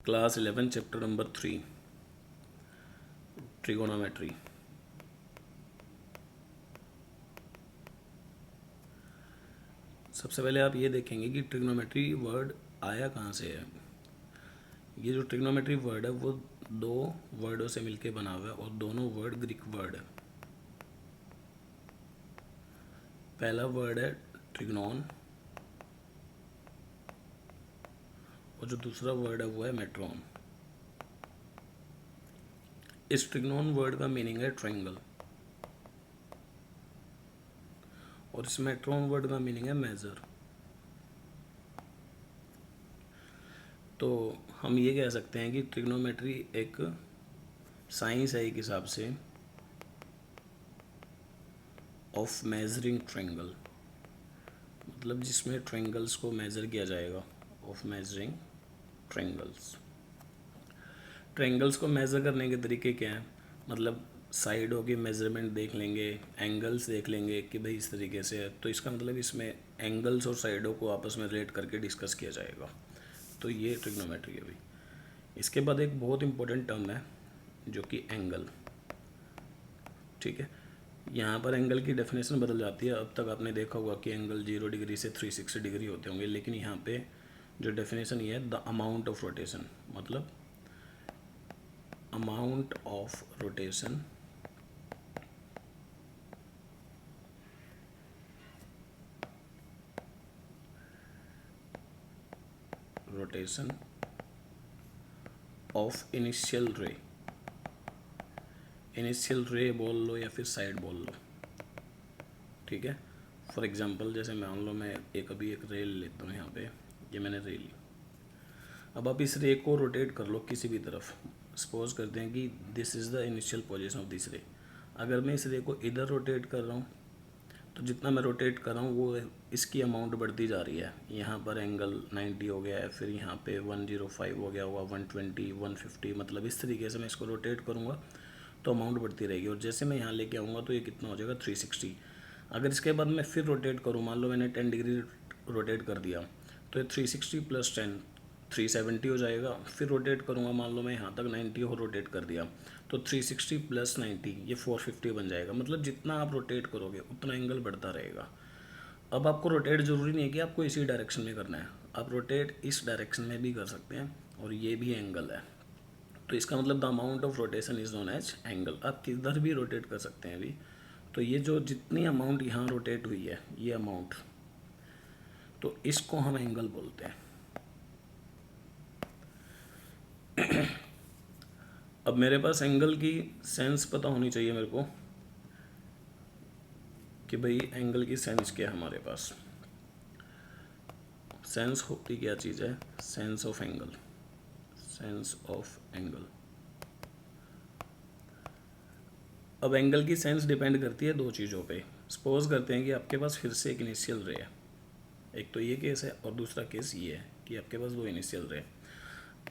Class 11 chapter number 3 trigonometry. सबसे पहले आप ये देखेंगे कि ट्रिग्नोमेट्री वर्ड आया कहाँ से है। ये जो ट्रिग्नोमेट्री वर्ड है वो दो वर्डों से मिलके बना हुआ है और दोनों वर्ड ग्रीक वर्ड है। पहला वर्ड है ट्रिग्नोन और जो दूसरा वर्ड है वो है मेट्रोन। इस ट्रिग्नोन वर्ड का मीनिंग है ट्रायंगल और इस मेट्रोन वर्ड का मीनिंग है मेजर। तो हम ये कह सकते हैं कि ट्रिग्नोमेट्री एक साइंस है एक हिसाब से ऑफ मेजरिंग ट्रायंगल, मतलब जिसमें ट्रायंगल्स को मेजर किया जाएगा। Of measuring triangles. ट्रायंगल्स को मेजर करने के तरीके क्या हैं, मतलब साइडों की मेजरमेंट देख लेंगे, एंगल्स देख लेंगे कि भाई इस तरीके से है, तो इसका मतलब इसमें एंगल्स और साइडों को आपस में रिलेट करके डिस्कस किया जाएगा। तो ये ट्रिग्नोमेट्री है भाई। इसके बाद एक बहुत इंपॉर्टेंट टर्म है जो कि एंगल। ठीक है, यहाँ पर एंगल की डेफिनेशन बदल जाती है। अब तक आपने देखा होगा कि एंगल 0 डिग्री से 360 डिग्री होते होंगे, लेकिन यहाँ पे जो डेफिनेशन ये है द अमाउंट ऑफ रोटेशन, मतलब amount of rotation of initial रे। इनिशियल रे बोल लो या फिर साइड बोल लो। ठीक है, फॉर एग्जांपल जैसे मान लो मैं अभी एक रे लेता हूँ। यहाँ पे ये मैंने रे ली। अब आप इस रे को रोटेट कर लो किसी भी तरफ। सपोज करते हैं कि this is the initial position of this रे। अगर मैं इस रे को इधर रोटेट कर रहा हूँ तो जितना मैं रोटेट कर रहा हूँ वो इसकी अमाउंट बढ़ती जा रही है। यहाँ पर एंगल 90 हो गया है, फिर यहाँ पे 105 हो गया होगा, 120, 150, मतलब इस तरीके से मैं इसको रोटेट करूँगा तो अमाउंट बढ़ती रहेगी। और जैसे मैं यहाँ लेके आऊँगा तो ये कितना हो जाएगा 360। अगर इसके बाद मैं फिर रोटेट करूँ, मान लो मैंने 10 डिग्री रोटेट कर दिया तो ये 360 प्लस 10 370 हो जाएगा। फिर रोटेट करूँगा, मान लो मैं यहाँ तक 90 हो रोटेट कर दिया तो 360 प्लस 90 ये 450 बन जाएगा। मतलब जितना आप रोटेट करोगे उतना एंगल बढ़ता रहेगा। अब आपको रोटेट ज़रूरी नहीं है कि आपको इसी डायरेक्शन में करना है, आप रोटेट इस डायरेक्शन में भी कर सकते हैं और ये भी एंगल है। तो इसका मतलब the amount of rotation is known as angle. आप किधर भी रोटेट कर सकते हैं अभी। तो ये जो जितनी अमाउंट यहाँ रोटेट हुई है ये अमाउंट, तो इसको हम एंगल बोलते हैं। अब मेरे पास एंगल की सेंस पता होनी चाहिए मेरे को कि भाई एंगल की सेंस क्या है। हमारे पास सेंस होती क्या चीज़ है, sense of angle. Sense of angle. अब एंगल की सेंस डिपेंड करती है दो चीज़ों पे। सपोज करते हैं कि आपके पास फिर से एक इनिशियल रे है, एक तो ये केस है और दूसरा केस ये है कि आपके पास दो इनिशियल रे।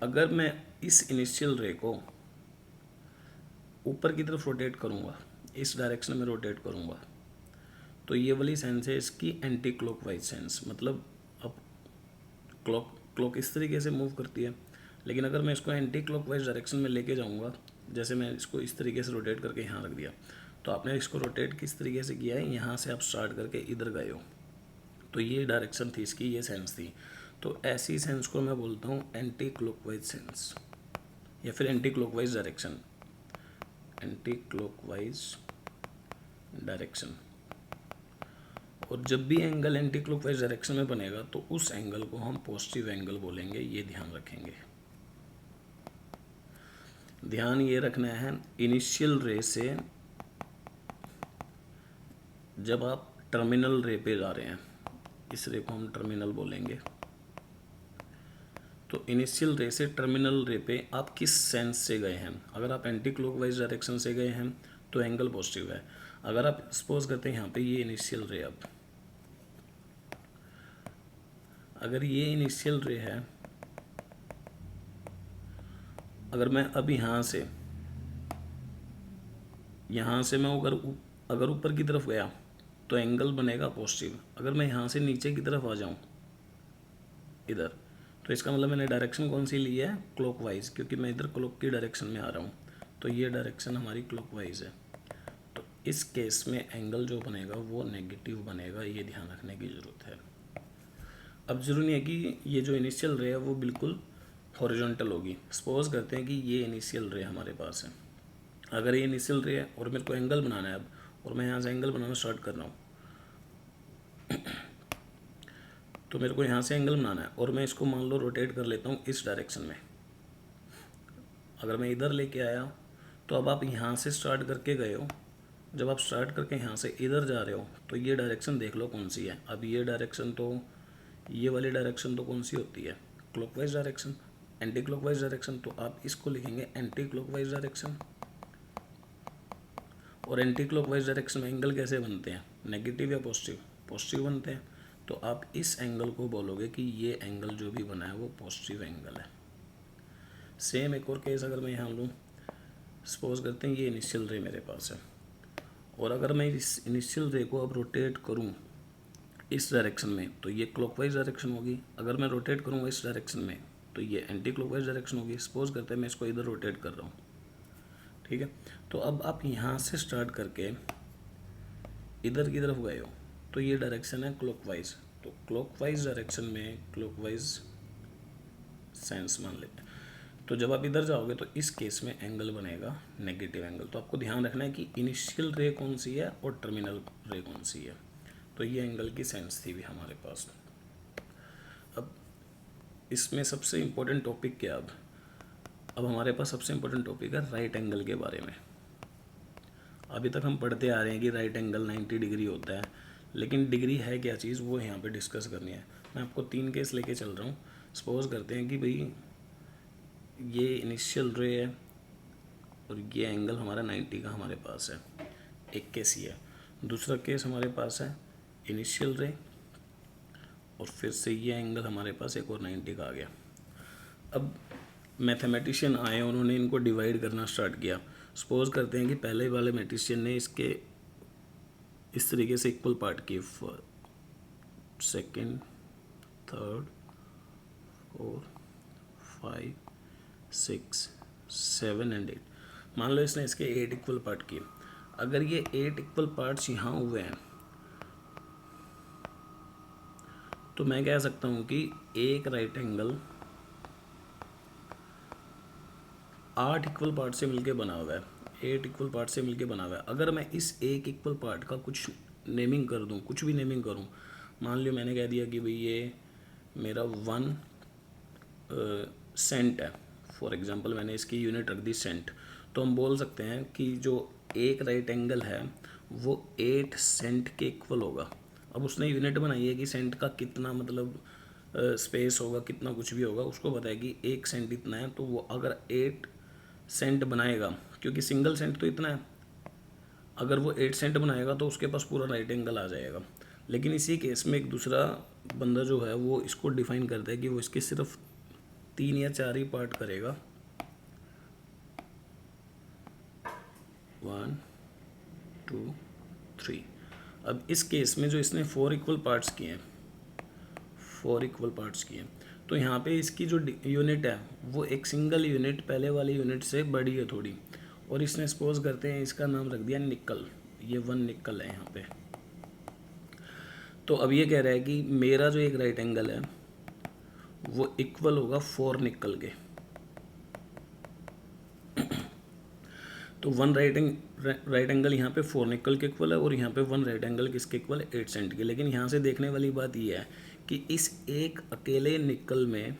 अगर मैं इस इनिशियल रे को ऊपर की तरफ रोटेट करूँगा, इस डायरेक्शन में रोटेट करूँगा, तो ये वाली सेंस है इसकी एंटी क्लॉकवाइज सेंस। मतलब अब क्लॉक इस तरीके से मूव करती है, लेकिन अगर मैं इसको एंटी क्लॉकवाइज डायरेक्शन में लेके जाऊँगा, जैसे मैं इसको इस तरीके से रोटेट करके यहाँ रख दिया, तो आपने इसको रोटेट किस तरीके से किया है, यहाँ से आप स्टार्ट करके इधर गए हो, तो ये डायरेक्शन थी इसकी, ये सेंस थी। तो ऐसी सेंस को मैं बोलता हूँ एंटी क्लॉकवाइज सेंस या फिर anti clockwise direction. Anti clockwise direction. और जब भी एंगल एंटी क्लॉकवाइज डायरेक्शन में बनेगा तो उस एंगल को हम पॉजिटिव एंगल बोलेंगे, ये ध्यान रखेंगे। ध्यान ये रखना है इनिशियल रे से जब आप टर्मिनल रे पे जा रहे हैं, इस रे को हम टर्मिनल बोलेंगे, तो इनिशियल रे से टर्मिनल रे पे आप किस सेंस से गए हैं। अगर आप एंटी क्लॉकवाइज डायरेक्शन से गए हैं तो एंगल पॉजिटिव है। अगर आप सपोज करते हैं यहाँ पे ये इनिशियल रे, अब अगर ये इनिशियल रे है, अगर मैं अब यहाँ से मैं अगर ऊपर की तरफ गया तो एंगल बनेगा पॉजिटिव। अगर मैं यहाँ से नीचे की तरफ आ जाऊँ इधर, तो इसका मतलब मैंने डायरेक्शन कौन सी ली है, क्लॉकवाइज, क्योंकि मैं इधर क्लॉक की डायरेक्शन में आ रहा हूँ, तो ये डायरेक्शन हमारी क्लॉकवाइज है। तो इस केस में एंगल जो बनेगा वो नेगेटिव बनेगा, ये ध्यान रखने की ज़रूरत है। अब जरूरी नहीं है कि ये जो इनिशियल रे है वो बिल्कुल हॉरिजॉन्टल होगी। सपोज करते हैं कि ये इनिशियल रे हमारे पास है, अगर ये इनिशियल रे है और मेरे को एंगल बनाना है अब, और मैं यहाँ से एंगल बनाना स्टार्ट कर रहा हूँ, तो मेरे को यहाँ से एंगल बनाना है और मैं इसको मान लो रोटेट कर लेता हूँ इस डायरेक्शन में। अगर मैं इधर लेके आया तो अब आप यहाँ से स्टार्ट करके गए हो, जब आप स्टार्ट करके यहाँ से इधर जा रहे हो तो ये डायरेक्शन देख लो कौन सी है। अब ये डायरेक्शन तो, ये वाली डायरेक्शन तो कौन सी होती है, clockwise direction, anti clockwise direction. तो आप इसको लिखेंगे एंटी क्लॉकवाइज डायरेक्शन। और एंटी क्लॉकवाइज डायरेक्शन में एंगल कैसे बनते हैं, नेगेटिव या पॉजिटिव, पॉजिटिव बनते हैं। तो आप इस एंगल को बोलोगे कि ये एंगल जो भी बना है वो पॉजिटिव एंगल है। सेम एक और केस अगर मैं यहाँ लूँ, सपोज करते हैं ये इनिशियल रे मेरे पास है, और अगर मैं इस इनिशियल रे को अब रोटेट करूँ इस डायरेक्शन में तो ये क्लॉकवाइज डायरेक्शन होगी। अगर मैं रोटेट करूँगा इस डायरेक्शन में तो ये एंटी क्लॉकवाइज डायरेक्शन होगी। सपोज करते हैं मैं इसको इधर रोटेट कर रहा हूँ, ठीक है। तो अब आप यहाँ से स्टार्ट करके इधर की तरफ गए हो तो ये डायरेक्शन है क्लॉकवाइज। तो क्लॉकवाइज डायरेक्शन में क्लॉकवाइज सेंस मान लेते हैं। तो जब आप इधर जाओगे तो इस केस में एंगल बनेगा नेगेटिव एंगल। तो आपको ध्यान रखना है कि इनिशियल रे कौन सी है और टर्मिनल रे कौन सी है। तो ये एंगल की सेंस थी भी हमारे पास। अब इसमें सबसे इम्पोर्टेंट टॉपिक क्या, अब हमारे पास सबसे इम्पोर्टेंट टॉपिक है राइट एंगल के बारे में। अभी तक हम पढ़ते आ रहे हैं कि राइट एंगल 90 डिग्री होता है, लेकिन डिग्री है क्या चीज़ वो यहाँ पे डिस्कस करनी है। मैं आपको 3 केस लेके चल रहा हूँ। सपोज करते हैं कि भाई ये इनिशियल रे है और ये एंगल हमारा 90 का हमारे पास है, एक केस ये है। दूसरा केस हमारे पास है इनिशियल रे और फिर से ये एंगल हमारे पास एक और 90 का आ गया। अब मैथमेटिशियन आए, उन्होंने इनको डिवाइड करना स्टार्ट किया। सपोज करते हैं कि पहले वाले मैट्रिशियन ने इसके इस तरीके से इक्वल पार्ट किए, सेकेंड, थर्ड, 4, 5, 6, 7 एंड 8। मान लो इसने इसके 8 इक्वल पार्ट किए। अगर ये 8 इक्वल पार्ट्स यहाँ हुए हैं तो मैं कह सकता हूँ कि एक राइट एंगल 8 इक्वल पार्ट से मिलके बना हुआ है, 8 इक्वल पार्ट से मिलके बना हुआ है। अगर मैं इस एक इक्वल पार्ट का कुछ नेमिंग कर दूं, कुछ भी नेमिंग करूं, मान लियो मैंने कह दिया कि भाई ये मेरा 1 सेंट है, फॉर एग्जांपल मैंने इसकी यूनिट रख दी सेंट, तो हम बोल सकते हैं कि जो एक राइट एंगल है वो 8 सेंट के इक्वल होगा। अब उसने यूनिट बनाई है कि सेंट का कितना मतलब स्पेस होगा, कितना कुछ भी होगा, उसको पता है कि 1 सेंट इतना है, तो वो अगर 8 सेंट बनाएगा, क्योंकि सिंगल सेंट तो इतना है, अगर वो 8 सेंट बनाएगा तो उसके पास पूरा राइट एंगल आ जाएगा। लेकिन इसी केस में एक दूसरा बंदा जो है वो इसको डिफाइन करता है कि वो इसके सिर्फ 3 या 4 ही पार्ट करेगा, 1, 2, 3। अब इस केस में जो इसने 4 इक्वल पार्ट्स किए हैं, 4 इक्वल पार्ट्स किए हैं, तो यहाँ पे इसकी जो यूनिट है वो एक सिंगल यूनिट पहले वाली यूनिट से बड़ी है थोड़ी, और इसने सपोज करते हैं इसका नाम रख दिया निकल, ये 1 निकल है यहाँ पे। तो अब ये कह रहा है कि मेरा जो एक राइट एंगल है वो इक्वल होगा 4 निकल के। तो 1 राइट एंगल यहाँ पे 4 निकल के इक्वल है, और यहाँ पे 1 राइट एंगल किसके इक्वल है, 8 सेंट के। लेकिन यहाँ से देखने वाली बात ये है कि इस एक अकेले निकल में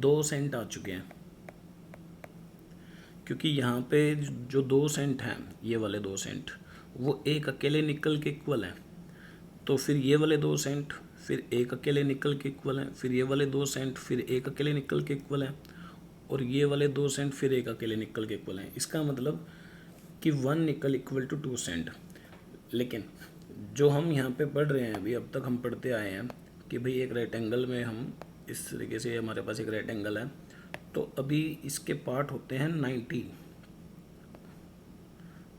2 सेंट आ चुके हैं, क्योंकि यहाँ पे जो 2 सेंट हैं, ये वाले 2 सेंट वो एक अकेले निकल के इक्वल हैं। तो फिर ये वाले 2 सेंट फिर एक अकेले निकल के इक्वल हैं, फिर ये वाले 2 सेंट फिर एक अकेले निकल के इक्वल हैं, और ये वाले 2 सेंट फिर एक अकेले निकल के इक्वल हैं। इसका मतलब कि 1 निकल इक्वल टू 2 सेंट। लेकिन जो हम यहाँ पे पढ़ रहे हैं, अभी अब तक हम पढ़ते आए हैं कि भाई एक राइट एंगल में हम इस तरीके से, हमारे पास एक राइट एंगल है, तो अभी इसके पार्ट होते हैं 90।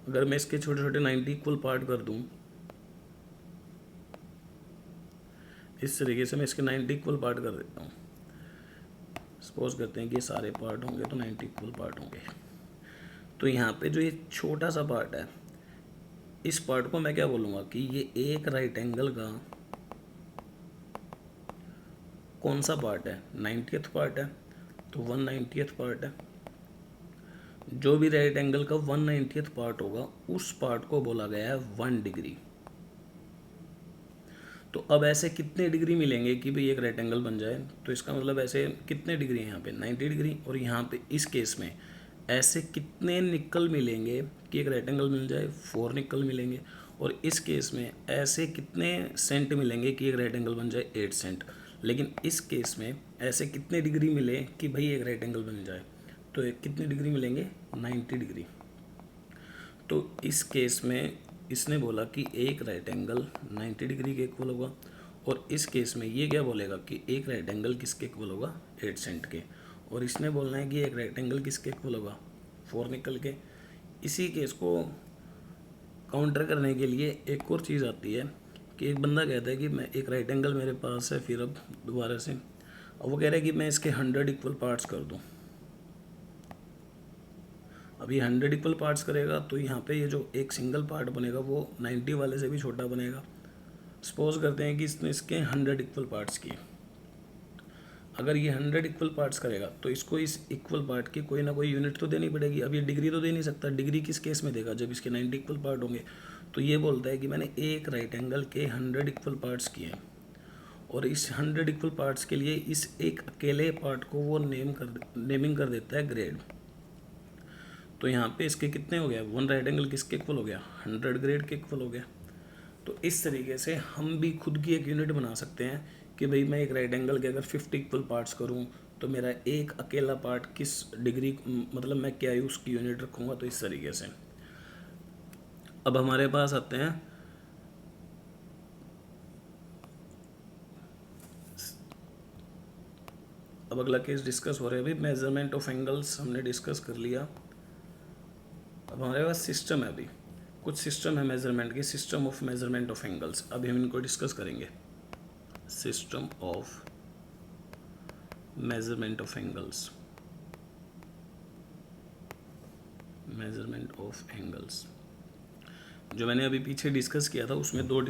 अगर मैं इसके छोटे छोटे 90 इक्वल पार्ट कर दूं, इस तरीके से मैं इसके 90 इक्वल पार्ट कर देता हूँ। सपोज करते हैं कि ये सारे पार्ट होंगे तो 90 इक्वल पार्ट होंगे। तो यहाँ पे जो ये छोटा सा पार्ट है, इस पार्ट को मैं क्या बोलूँगा कि ये एक राइट एंगल का कौन सा पार्ट है, 90th पार्ट है, तो 190th पार्ट है। जो भी राइट एंगल का 190th पार्ट होगा उस पार्ट को बोला गया है 1 डिग्री। तो अब ऐसे कितने डिग्री मिलेंगे कि भाई एक राइट एंगल बन जाए, तो इसका मतलब ऐसे कितने डिग्री है यहाँ पे 90 डिग्री, और यहाँ पे इस केस में ऐसे कितने निकल मिलेंगे कि एक राइट एंगल मिल जाए, 4 निकल मिलेंगे, और इस केस में ऐसे कितने सेंट मिलेंगे कि एक राइट एंगल बन जाए 8 सेंट। लेकिन इस केस में ऐसे कितने डिग्री मिले कि भाई एक राइट एंगल बन जाए, तो कितने डिग्री मिलेंगे 90 डिग्री। तो इस केस में इसने बोला कि एक राइट एंगल 90 डिग्री के इक्वल होगा, और इस केस में ये क्या बोलेगा कि एक राइट एंगल किसके इक्वल होगा 8 सेंट के, और इसने बोलना है कि एक राइट एंगल किसके इक्वल होगा 4 निकल के। इसी केस को काउंटर करने के लिए एक और चीज़ आती है कि एक बंदा कहता है कि मैं एक राइट एंगल मेरे पास है, फिर अब दोबारा से अब वो कह रहा है कि मैं इसके 100 इक्वल पार्ट्स कर दूँ। अब ये 100 इक्वल पार्ट्स करेगा तो यहाँ पे ये जो एक सिंगल पार्ट बनेगा वो 90 वाले से भी छोटा बनेगा। सपोज करते हैं कि इसने इसके 100 इक्वल पार्ट्स किए। अगर ये 100 इक्वल पार्ट्स करेगा तो इसको इस इक्वल पार्ट की कोई ना कोई यूनिट तो देनी पड़ेगी। अब ये डिग्री तो दे नहीं सकता, डिग्री किस केस में देगा, जब इसके 90 इक्वल पार्ट होंगे। तो ये बोलता है कि मैंने एक राइट एंगल के 100 इक्वल पार्ट्स किए, और इस 100 इक्वल पार्ट्स के लिए इस एक अकेले पार्ट को वो नेमिंग कर देता है ग्रेड। तो यहाँ पे इसके कितने हो गया, 1 राइट एंगल किसके इक्वल हो गया 100 ग्रेड के इक्वल हो गया। तो इस तरीके से हम भी खुद की एक यूनिट बना सकते हैं कि भाई मैं एक राइट एंगल के अगर 50 इक्वल पार्ट्स करूँ तो मेरा एक अकेला पार्ट किस डिग्री, मतलब मैं क्या उसकी यूनिट रखूँगा। तो इस तरीके से अब हमारे पास आते हैं अब अगला केस डिस्कस हो रहा है। अभी मेजरमेंट ऑफ एंगल्स हमने डिस्कस कर लिया। अब हमारे पास सिस्टम है, अभी कुछ सिस्टम है मेजरमेंट की, system of measurement of angles. अभी हम इनको डिस्कस करेंगे। System of measurement of angles, measurement of angles जो मैंने अभी पीछे डिस्कस किया था उसमें 2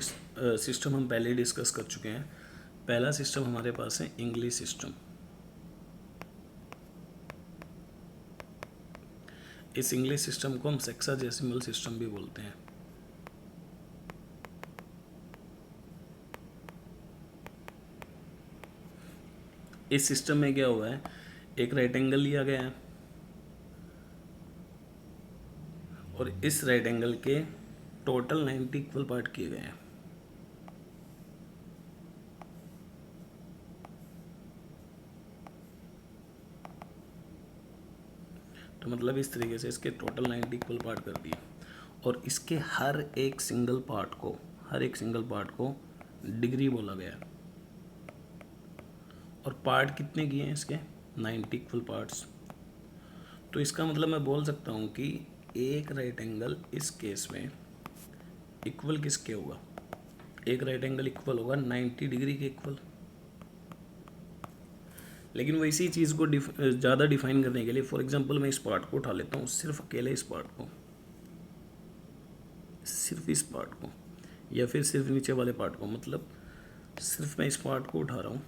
सिस्टम हम पहले डिस्कस कर चुके हैं। पहला सिस्टम हमारे पास है इंग्लिश सिस्टम। इस इंग्लिश सिस्टम को हम सेक्साडेसिमल सिस्टम भी बोलते हैं। इस सिस्टम में क्या हुआ है, एक राइट एंगल लिया गया है और इस राइट एंगल के टोटल 90 इक्वल पार्ट किए गए हैं। तो मतलब इस तरीके से इसके टोटल 90 इक्वल पार्ट कर दिए, और इसके हर एक सिंगल पार्ट को डिग्री बोला गया है। और पार्ट कितने किए हैं इसके 90 इक्वल पार्ट्स। तो इसका मतलब मैं बोल सकता हूँ कि एक राइट एंगल इस केस में इक्वल किसके होगा, एक राइट एंगल इक्वल होगा 90 डिग्री के इक्वल। लेकिन वो इसी चीज़ को ज़्यादा डिफाइन करने के लिए, फॉर एग्जांपल मैं इस पार्ट को उठा लेता हूँ, सिर्फ अकेले इस पार्ट को, सिर्फ इस पार्ट को, या फिर सिर्फ नीचे वाले पार्ट को, मतलब सिर्फ मैं इस पार्ट को उठा रहा हूँ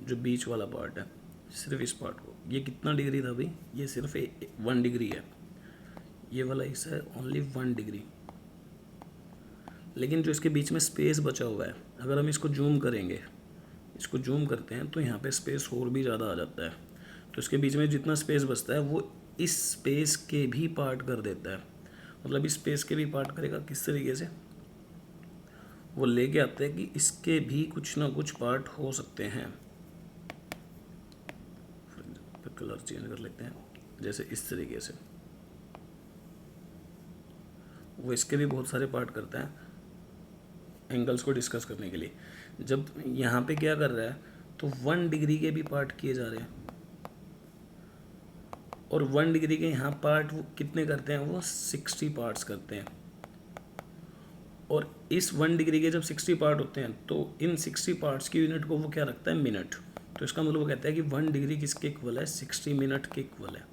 जो बीच वाला पार्ट है, सिर्फ इस पार्ट को। ये कितना डिग्री था भाई, ये सिर्फ 1 डिग्री है, ये वाला हिस्सा है ओनली 1 डिग्री। लेकिन जो इसके बीच में स्पेस बचा हुआ है, अगर हम इसको जूम करेंगे, इसको जूम करते हैं तो यहाँ पे स्पेस और भी ज़्यादा आ जाता है। तो इसके बीच में जितना स्पेस बचता है वो इस स्पेस के भी पार्ट कर देता है। मतलब इस स्पेस के भी पार्ट करेगा किस तरीके से, वो लेके आते हैं कि इसके भी कुछ ना कुछ पार्ट हो सकते हैं। कलर चेंज कर लेते हैं, जैसे इस तरीके से वो इसके भी बहुत सारे पार्ट करता है एंगल्स को डिस्कस करने के लिए। जब यहाँ पे क्या कर रहा है तो 1 डिग्री के भी पार्ट किए जा रहे हैं, और 1 डिग्री के यहाँ पार्ट वो कितने करते हैं, वो 60 पार्ट्स करते हैं। और इस 1 डिग्री के जब 60 पार्ट होते हैं तो इन 60 पार्ट्स की यूनिट को वो क्या रखता है, मिनट। तो इसका मतलब वो कहता है कि 1 डिग्री किसके इक्वल है, 60 मिनट के इक्वल है।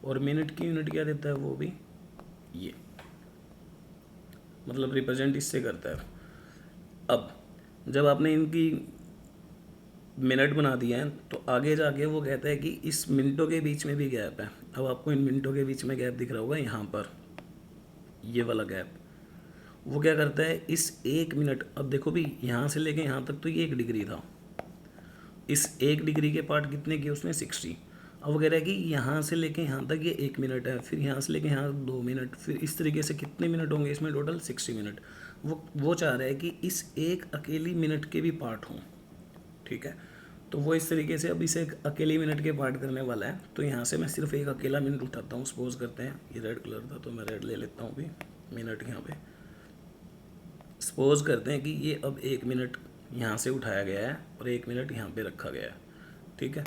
और मिनट की यूनिट क्या देता है, वो भी ये, मतलब रिप्रेजेंट इससे करता है। अब जब आपने इनकी मिनट बना दिया है तो आगे जाके वो कहता है कि इस मिनटों के बीच में भी गैप है। अब आपको इन मिनटों के बीच में गैप दिख रहा होगा यहाँ पर, ये वाला गैप। वो क्या करता है, इस 1 मिनट, अब देखो भी यहाँ से लेके यहाँ तक तो ये 1 डिग्री था, इस 1 डिग्री के पार्ट कितने किए उसने, 60। अब वो कह रहा है कि यहाँ से लेके यहाँ तक ये 1 मिनट है, फिर यहाँ से लेके यहाँ 2 मिनट, फिर इस तरीके से कितने मिनट होंगे इसमें, टोटल 60 मिनट। वो चाह रहा है कि इस एक अकेली मिनट के भी पार्ट हों, ठीक है। तो वो इस तरीके से अब इसे एक अकेली मिनट के पार्ट करने वाला है। तो यहाँ से मैं सिर्फ एक अकेला मिनट उठाता हूँ, सपोज करते हैं ये रेड कलर था तो मैं रेड ले लेता हूँ अभी, मिनट यहाँ पे सपोज करते हैं कि ये अब 1 मिनट यहाँ से उठाया गया है और 1 मिनट यहाँ पे रखा गया है, ठीक है।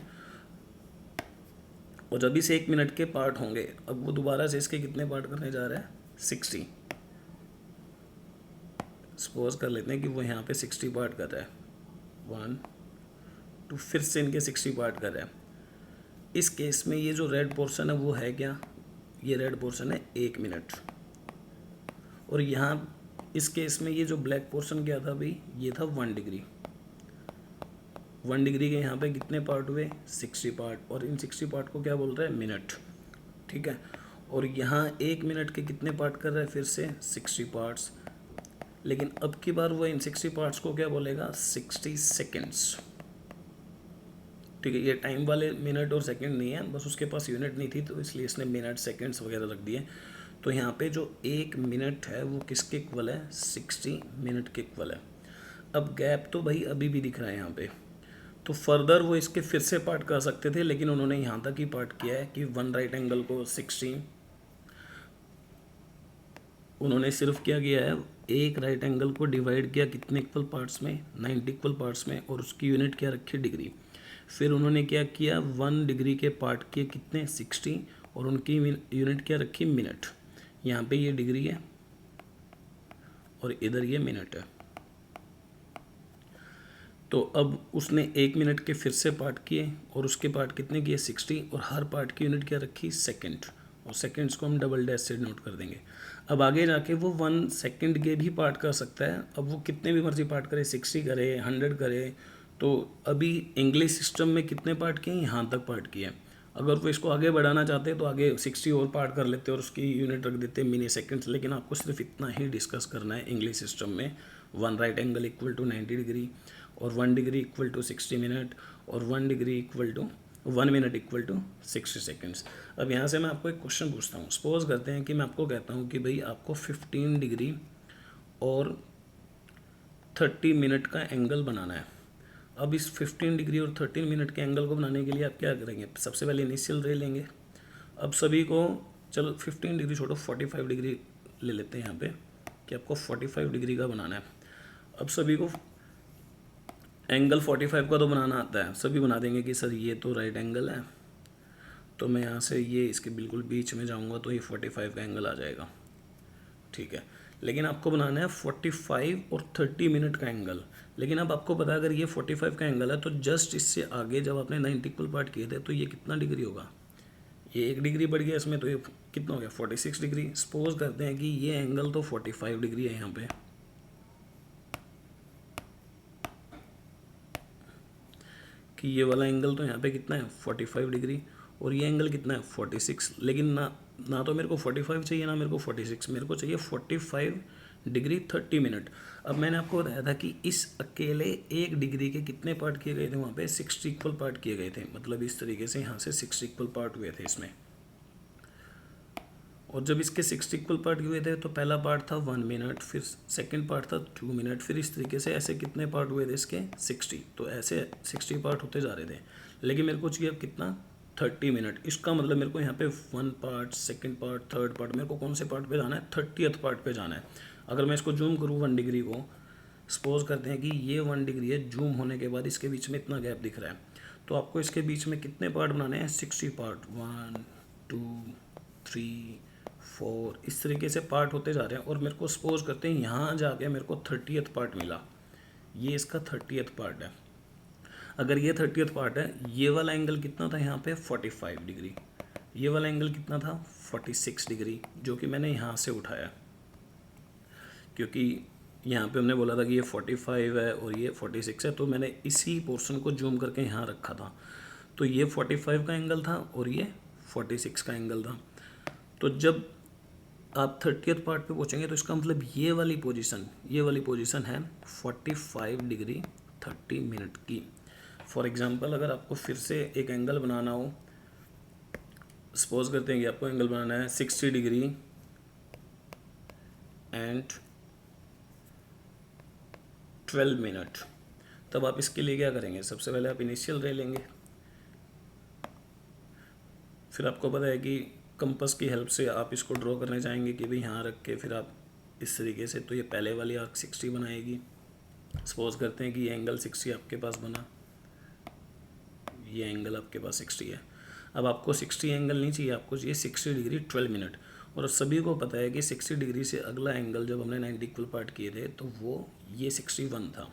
और जब इस 1 मिनट के पार्ट होंगे, अब वो दोबारा से इसके कितने पार्ट करने जा रहा है, 60। सपोज कर लेते हैं कि वो यहाँ पे 60 पार्ट कर रहा है, 1 2, फिर से इनके 60 पार्ट कर रहा है। इस केस में ये जो रेड पोर्शन है वो है क्या, ये रेड पोर्शन है 1 मिनट। और यहाँ इस केस में ये जो ब्लैक पोर्शन क्या था भाई, ये था 1 डिग्री। 1 डिग्री के यहाँ पे कितने पार्ट हुए, 60 पार्ट, और इन 60 पार्ट को क्या बोल रहा है, मिनट, ठीक है। और यहाँ 1 मिनट के कितने पार्ट कर रहा है, फिर से 60 पार्ट्स, लेकिन अब की बार वो इन 60 पार्ट्स को क्या बोलेगा, 60 सेकेंड्स, ठीक है। ये टाइम वाले मिनट और सेकंड नहीं है, बस उसके पास यूनिट नहीं थी तो इसलिए इसने मिनट सेकंड्स वगैरह रख दिए। तो यहाँ पे जो 1 मिनट है वो किसके इक्वल है, 60 मिनट के इक्वल है। अब गैप तो भाई अभी भी दिख रहा है यहाँ पे, तो फर्दर वो इसके फिर से पार्ट कर सकते थे, लेकिन उन्होंने यहाँ तक ही पार्ट किया है कि 1 राइट एंगल को 60, उन्होंने सिर्फ क्या किया है, एक राइट एंगल को डिवाइड किया कितने इक्वल पार्ट्स में, 90 इक्वल पार्ट्स में, और उसकी यूनिट क्या रखी, डिग्री। फिर उन्होंने क्या किया, 1 डिग्री के पार्ट किए कितने, 60, और उनकी यूनिट क्या रखी, मिनट। यहाँ पे ये डिग्री है और इधर ये मिनट है। तो अब उसने 1 मिनट के फिर से पार्ट किए और उसके पार्ट कितने किए, 60, और हर पार्ट की यूनिट क्या रखी, सेकंड, और सेकंड्स को हम डबल डैश से नोट कर देंगे। अब आगे जाके वो 1 सेकंड के भी पार्ट कर सकता है। अब वो कितने भी मर्जी पार्ट करे, 60 करे, 100 करे। तो अभी इंग्लिश सिस्टम में कितने पार्ट किए, यहाँ तक पार्ट किए। अगर वो इसको आगे बढ़ाना चाहते हैं तो आगे 60 और पार्ट कर लेते और उसकी यूनिट रख देते मिनी सेकंड्स। लेकिन आपको सिर्फ इतना ही डिस्कस करना है इंग्लिश सिस्टम में, 1 right angle equal to 90 degree, और 1 डिग्री इक्वल टू 60 मिनट, और 1 degree equal to 1 minute equal to 60 seconds. अब यहाँ से मैं आपको एक क्वेश्चन पूछता हूँ। सपोज करते हैं कि मैं आपको कहता हूँ कि भाई आपको 15 डिग्री और 30 मिनट का एंगल बनाना है। अब इस 15 डिग्री और 13 मिनट के एंगल को बनाने के लिए आप क्या करेंगे, सबसे पहले इनिशियल रे लेंगे। अब सभी को, चलो 15 डिग्री छोड़ो, 45 डिग्री ले लेते हैं यहाँ पे कि आपको 45 डिग्री का बनाना है। अब सभी को एंगल 45 का तो बनाना आता है, सभी बना देंगे कि सर ये तो राइट एंगल है, तो मैं यहाँ से ये इसके बिल्कुल बीच में जाऊँगा तो ये 45 का एंगल आ जाएगा, ठीक है। लेकिन आपको बनाना है 45 और 30 मिनट का एंगल। लेकिन अब आपको पता है अगर ये 45 का एंगल है तो जस्ट इससे आगे जब आपने 90 इक्वल पार्ट किए थे तो ये कितना डिग्री होगा, ये 1 डिग्री बढ़ गया इसमें, तो ये कितना हो गया, 46 डिग्री। सपोज करते हैं कि ये एंगल तो 45 डिग्री है यहाँ पे, कि ये वाला एंगल तो यहाँ पे कितना है, 45 डिग्री, और ये एंगल कितना है, 46। लेकिन ना तो मेरे को 45 चाहिए, ना मेरे को 46, मेरे को चाहिए 45 डिग्री 30 मिनट। अब मैंने आपको बताया था कि इस अकेले 1 डिग्री के कितने पार्ट किए गए थे, वहाँ पे 60 इक्वल पार्ट किए गए थे। मतलब इस तरीके से यहाँ से 60 इक्वल पार्ट हुए थे इसमें। और जब इसके 60 इक्वल पार्ट हुए थे तो पहला पार्ट था 1 मिनट, फिर सेकंड पार्ट था 2 मिनट, फिर इस तरीके से ऐसे कितने पार्ट हुए थे इसके, 60। तो ऐसे 60 पार्ट होते जा रहे थे। लेकिन मेरे को चाहिए अब कितना, 30 मिनट। इसका मतलब मेरे को यहाँ पे 1 part, second part, third part, मेरे को कौन से पार्ट पे जाना है, 30th पार्ट पे जाना है। अगर मैं इसको जूम करूँ 1 डिग्री को, सपोज करते हैं कि ये 1 डिग्री है, जूम होने के बाद इसके बीच में इतना गैप दिख रहा है, तो आपको इसके बीच में कितने पार्ट बनाने हैं, 60 पार्ट, 1 2 3 4, इस तरीके से पार्ट होते जा रहे हैं। और मेरे को सपोज करते हैं यहाँ जाके मेरे को 30th पार्ट मिला, ये इसका 30th पार्ट है। अगर ये 30th पार्ट है, ये वाला एंगल कितना था यहाँ पे 45 डिग्री, ये वाला एंगल कितना था 46 डिग्री, जो कि मैंने यहाँ से उठाया, क्योंकि यहाँ पे हमने बोला था कि ये 45 है और ये 46 है, तो मैंने इसी पोर्शन को जूम करके यहाँ रखा था। तो ये 45 का एंगल था और ये 46 का एंगल था। तो जब आप 30th पार्ट पे पहुँचेंगे तो इसका मतलब ये वाली पोजीशन है 45 डिग्री 30 मिनट की। फॉर एग्जांपल अगर आपको फिर से एक एंगल बनाना हो, सपोज करते हैं कि आपको एंगल बनाना है 60 डिग्री एंड 12 मिनट, तब आप इसके लिए क्या करेंगे, सबसे पहले आप इनिशियल रे लेंगे। फिर आपको पता है कि कंपास की हेल्प से आप इसको ड्रॉ करने चाहेंगे कि भाई यहाँ रख के फिर आप इस तरीके से, तो ये पहले वाली आर्क 60 बनाएगी। सपोज करते हैं कि ये एंगल 60 आपके पास बना, ये एंगल आपके पास 60 है। अब आपको 60 एंगल नहीं चाहिए, आपको चाहिए 60 डिग्री 12 मिनट। और सभी को पता है कि 60 डिग्री से अगला एंगल जब हमने 90 इक्वल पार्ट किए थे तो वो ये 61 था।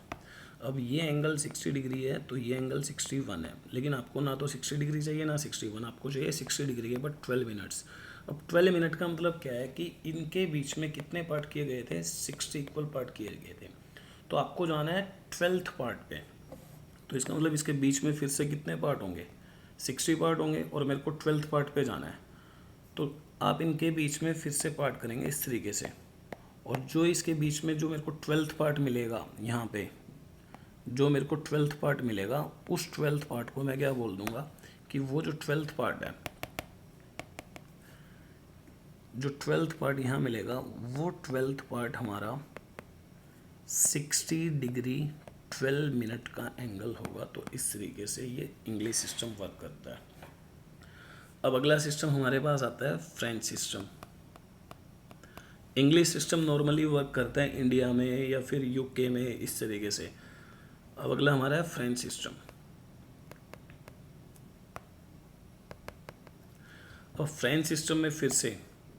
अब ये एंगल 60 डिग्री है तो ये एंगल 61 है, लेकिन आपको ना तो 60 डिग्री चाहिए ना 61, आपको चाहिए 60 डिग्री है बट 12 मिनट्स। अब 12 मिनट का मतलब क्या है कि इनके बीच में कितने पार्ट किए गए थे, 60 इक्वल पार्ट किए गए थे। तो आपको जाना है 12th पार्ट पे, तो इसका मतलब इसके बीच में फिर से कितने पार्ट होंगे, 60 पार्ट होंगे और मेरे को 12th पार्ट पे जाना है। तो आप इनके बीच में फिर से पार्ट करेंगे इस तरीके से, और जो इसके बीच में जो मेरे को 12th पार्ट मिलेगा, यहाँ पे जो मेरे को 12th पार्ट मिलेगा, उस 12th पार्ट को मैं क्या बोल दूंगा कि वो जो 12th पार्ट है, जो 12th पार्ट यहाँ मिलेगा वो 12th पार्ट हमारा 60 डिग्री 12 मिनट का एंगल होगा। तो इस तरीके से ये इंग्लिश सिस्टम वर्क करता है। अब अगला सिस्टम हमारे पास आता है French system. English system normally work करता है इंडिया में या फिर यूके में इस तरीके से। अब अगला हमारा है फ्रेंच सिस्टम। अब फ्रेंच सिस्टम में फिर से,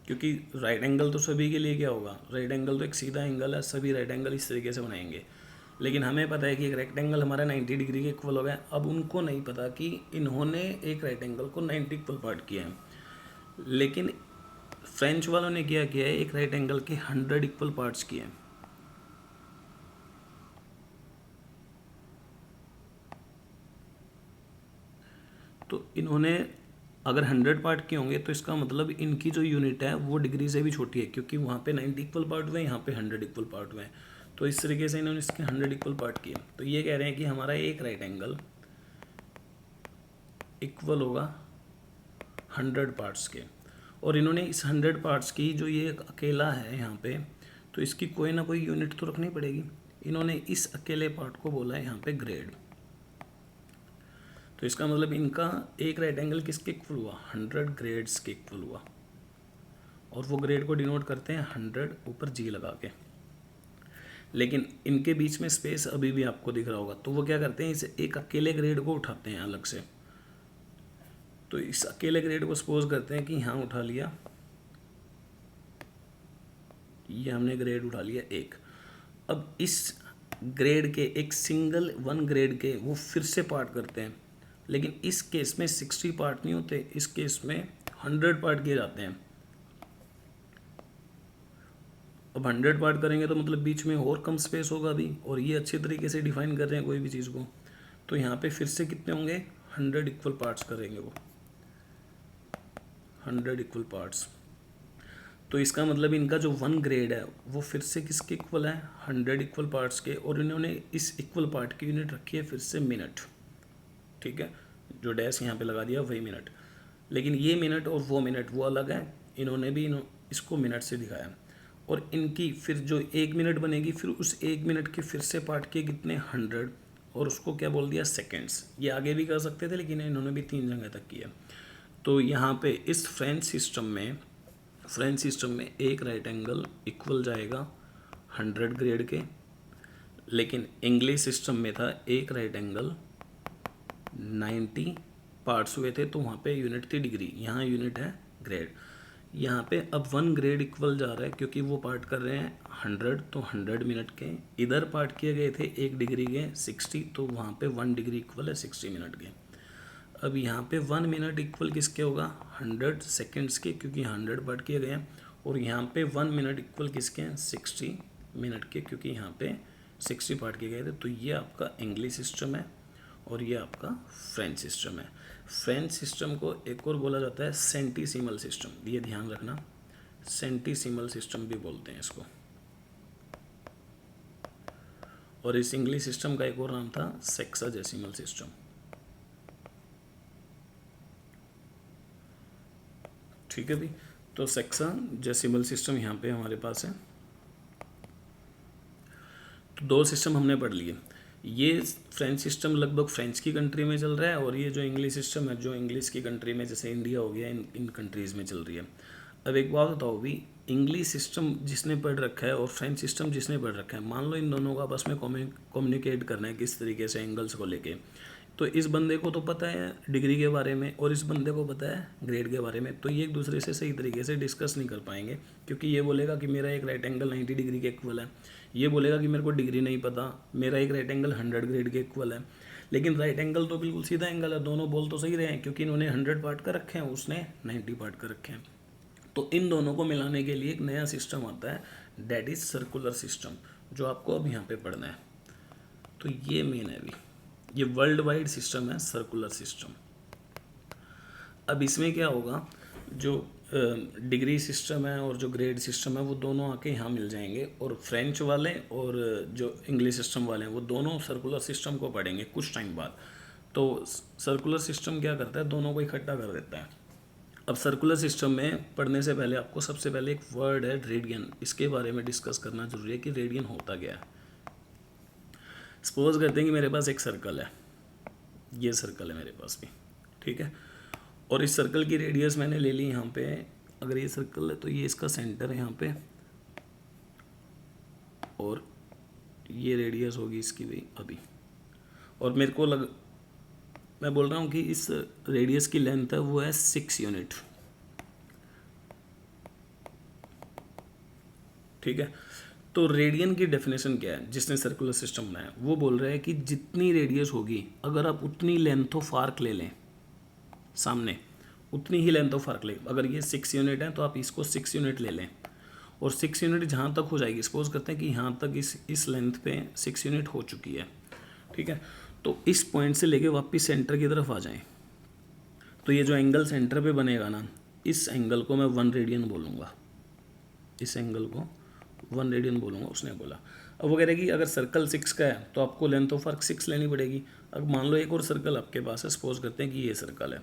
क्योंकि राइट एंगल तो सभी के लिए क्या होगा, राइट एंगल तो एक सीधा एंगल है, सभी राइट एंगल इस तरीके से बनाएंगे। लेकिन हमें पता है कि एक रेक्टेंगल हमारा 90 डिग्री के इक्वल हो गया। अब उनको नहीं पता कि इन्होंने एक राइट एंगल को 90 इक्वल पार्ट किया है, लेकिन फ्रेंच वालों ने क्या किया है, एक राइट एंगल के 100 इक्वल पार्ट्स किए हैं। तो इन्होंने अगर 100 पार्ट किए होंगे तो इसका मतलब इनकी जो यूनिट है वो डिग्री से भी छोटी है, क्योंकि वहाँ पे 90 इक्वल पार्ट हुए, यहाँ पे 100 इक्वल पार्ट हुए। तो इस तरीके से इन्होंने इसके 100 इक्वल पार्ट किए। तो ये कह रहे हैं कि हमारा एक राइट एंगल इक्वल होगा 100 पार्ट्स के, और इन्होंने इस 100 पार्ट्स की जो ये अकेला है यहाँ पे, तो इसकी कोई ना कोई यूनिट तो रखनी पड़ेगी। इन्होंने इस अकेले पार्ट को बोला है यहाँ पे ग्रेड। तो इसका मतलब इनका एक राइट एंगल किसके इक्वल हुआ, 100 ग्रेड्स के इक्वल हुआ, और वो ग्रेड को डिनोट करते हैं 100 ऊपर जी लगा के। लेकिन इनके बीच में स्पेस अभी भी आपको दिख रहा होगा, तो वो क्या करते हैं, इसे एक अकेले ग्रेड को उठाते हैं अलग से। तो इस अकेले ग्रेड को सपोज करते हैं कि यहाँ उठा लिया, ये हमने ग्रेड उठा लिया एक। अब इस ग्रेड के एक सिंगल वन ग्रेड के वो फिर से पार्ट करते हैं, लेकिन इस केस में 60 पार्ट नहीं होते, इस केस में 100 पार्ट किए जाते हैं। अब 100 पार्ट करेंगे तो मतलब बीच में और कम स्पेस होगा अभी, और ये अच्छे तरीके से डिफाइन कर रहे हैं कोई भी चीज़ को। तो यहाँ पे फिर से कितने होंगे, 100 इक्वल पार्ट्स करेंगे वो, 100 इक्वल पार्ट्स। तो इसका मतलब इनका जो वन ग्रेड है वो फिर से किसके इक्वल है, 100 इक्वल पार्ट्स के, और इन्होंने इस इक्वल पार्ट की यूनिट रखी है फिर से मिनट। ठीक है, जो डैश यहाँ पे लगा दिया वही मिनट, लेकिन ये मिनट और वो मिनट वो अलग है, इन्होंने भी इसको मिनट से दिखाया। और इनकी फिर जो 1 मिनट बनेगी, फिर उस 1 मिनट के फिर से पार्ट किए कितने, 100, और उसको क्या बोल दिया, सेकेंड्स। ये आगे भी कर सकते थे लेकिन इन्होंने भी 3 जगह तक किया। तो यहाँ पे इस फ्रेंच सिस्टम में एक राइट एंगल इक्वल जाएगा 100 ग्रेड के, लेकिन इंग्लिश सिस्टम में था एक राइट एंगल 90 पार्ट्स हुए थे, तो वहाँ पे यूनिट थी डिग्री, यहाँ यूनिट है ग्रेड। यहाँ पे अब 1 ग्रेड इक्वल जा रहा है क्योंकि वो पार्ट कर रहे हैं 100, तो 100 मिनट के। इधर पार्ट किए गए थे 1 डिग्री के 60, तो वहाँ पे 1 डिग्री इक्वल है 60 मिनट के। अब यहाँ पे 1 मिनट इक्वल किसके होगा, 100 सेकेंड्स के, क्योंकि 100 पार्ट किए गए हैं। और यहाँ पे 1 मिनट इक्वल किसके हैं, 60 मिनट के, क्योंकि यहाँ पे 60 पार्ट किए गए थे। तो ये आपका इंग्लिश सिस्टम है और ये आपका फ्रेंच सिस्टम है। फ्रेंच सिस्टम को एक और बोला जाता है सेंटीसिमल सिस्टम, ये ध्यान रखना, सेंटीसिमल सिस्टम भी बोलते हैं इसको। और इस इंग्लिश सिस्टम का एक और नाम था सेक्साजेसिमल सिस्टम। ठीक है भाई, तो सेक्साजेसिमल सिस्टम यहाँ पे हमारे पास है। तो 2 सिस्टम हमने पढ़ लिए। ये फ्रेंच सिस्टम लगभग फ्रेंच की कंट्री में चल रहा है, और ये जो इंग्लिश सिस्टम है जो इंग्लिश की कंट्री में, जैसे इंडिया हो गया, इन कंट्रीज़ में चल रही है। अब एक बात बताओ भी, इंग्लिश सिस्टम जिसने पढ़ रखा है और फ्रेंच सिस्टम जिसने पढ़ रखा है, मान लो इन दोनों को आपस में कम्युनिकेट करना है किस तरीके से एंगल्स को लेके, तो इस बंदे को तो पता है डिग्री के बारे में और इस बंदे को पता है ग्रेड के बारे में, तो ये एक दूसरे से सही तरीके से डिस्कस नहीं कर पाएंगे, क्योंकि ये बोलेगा कि मेरा एक राइट एंगल 90 डिग्री के इक्वल है, ये बोलेगा कि मेरे को डिग्री नहीं पता, मेरा एक राइट एंगल 100 ग्रेड के इक्वल है। लेकिन राइट एंगल तो बिल्कुल सीधा एंगल है, दोनों बोल तो सही रहे हैं, क्योंकि इन्होंने 100 पार्ट कर रखे हैं, उसने 90 पार्ट कर रखे हैं। तो इन दोनों को मिलाने के लिए एक नया सिस्टम आता है, डेट इज सर्कुलर सिस्टम, जो आपको अब यहाँ पे पढ़ना है। तो ये मेन है अभी, ये वर्ल्ड वाइड सिस्टम है सर्कुलर सिस्टम। अब इसमें क्या होगा, जो डिग्री सिस्टम है और जो ग्रेड सिस्टम है वो दोनों आके यहाँ मिल जाएंगे, और फ्रेंच वाले और जो इंग्लिश सिस्टम वाले हैं वो दोनों सर्कुलर सिस्टम को पढ़ेंगे कुछ टाइम बाद। तो सर्कुलर सिस्टम क्या करता है, दोनों को इकट्ठा कर देता है। अब सर्कुलर सिस्टम में पढ़ने से पहले आपको सबसे पहले एक वर्ड है रेडियन, इसके बारे में डिस्कस करना जरूरी है कि रेडियन होता क्या है। सपोज करते हैं कि मेरे पास एक सर्कल है, ये सर्कल है मेरे पास भी, ठीक है, और इस सर्कल की रेडियस मैंने ले ली यहाँ पे, अगर ये सर्कल है तो ये इसका सेंटर है यहाँ पे, और ये रेडियस होगी इसकी भी अभी, और मेरे को मैं बोल रहा हूँ कि इस रेडियस की लेंथ है वो है 6 यूनिट, ठीक है। तो रेडियन की डेफिनेशन क्या है, जिसने सर्कुलर सिस्टम बनाया वो बोल रहा है कि जितनी रेडियस होगी अगर आप उतनी लेंथ ऑफ आर्क ले लें सामने, उतनी ही लेंथ ऑफ आर्क ले, अगर ये 6 यूनिट है तो आप इसको 6 यूनिट ले लें, और 6 यूनिट जहाँ तक हो जाएगी, सपोज करते हैं कि यहाँ तक इस लेंथ पे 6 यूनिट हो चुकी है, ठीक है। तो इस पॉइंट से लेके वापस सेंटर की तरफ आ जाएं, तो ये जो एंगल सेंटर पे बनेगा ना, इस एंगल को मैं 1 रेडियन बोलूँगा, इस एंगल को 1 रेडियन बोलूँगा, उसने बोला। अब वो कह रहे कि अगर सर्कल 6 का है तो आपको लेंथ ऑफ आर्क 6 लेनी पड़ेगी। अब मान लो एक और सर्कल आपके पास है, सपोज करते हैं कि ये सर्कल है,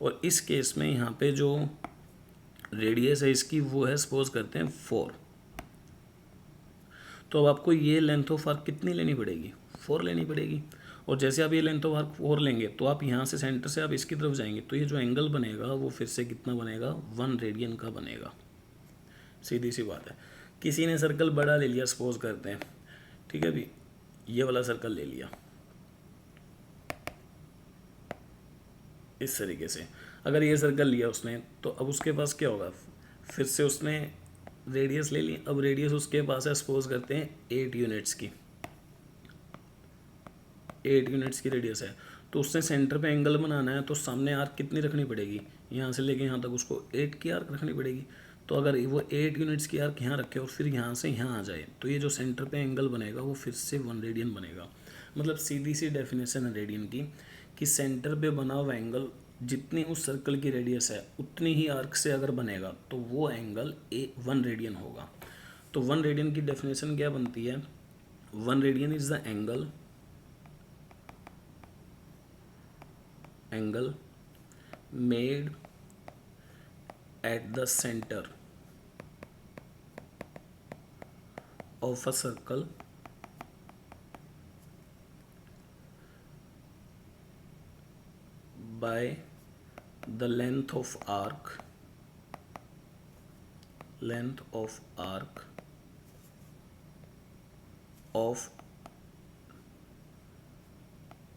और इस केस में यहाँ पे जो रेडियस है इसकी वो है, सपोज करते हैं 4, तो अब आपको ये लेंथ ऑफ आर्क कितनी लेनी पड़ेगी, 4 लेनी पड़ेगी। और जैसे आप ये लेंथ ऑफ आर्क 4 लेंगे तो आप यहाँ से सेंटर से आप इसकी तरफ जाएंगे, तो ये जो एंगल बनेगा वो फिर से कितना बनेगा, 1 रेडियन का बनेगा। सीधी सी बात है। किसी ने सर्कल बड़ा ले लिया, सपोज करते हैं, ठीक है भी, ये वाला सर्कल ले लिया इस तरीके से, अगर ये सर्कल लिया उसने, तो अब उसके पास क्या होगा, फिर से उसने रेडियस ले ली। अब रेडियस उसके पास है, सपोज करते हैं 8 यूनिट्स की, 8 यूनिट्स की रेडियस है, तो उसने सेंटर पे एंगल बनाना है, तो सामने आर्क कितनी रखनी पड़ेगी, यहाँ से लेके यहाँ तक उसको 8 की आर्क रखनी पड़ेगी। तो अगर वो 8 यूनिट्स की आर्क यहाँ रखे और फिर यहाँ से यहाँ आ जाए, तो ये जो सेंटर पे एंगल बनेगा वो फिर से 1 रेडियन बनेगा। मतलब सीधी सी डेफिनेशन है रेडियन की, कि सेंटर पे बना हुआ एंगल जितनी उस सर्कल की रेडियस है उतनी ही आर्क से अगर बनेगा तो वो एंगल 1 रेडियन होगा। तो 1 रेडियन की डेफिनेशन क्या बनती है, 1 radian is the angle made at the center of a circle by the length of arc of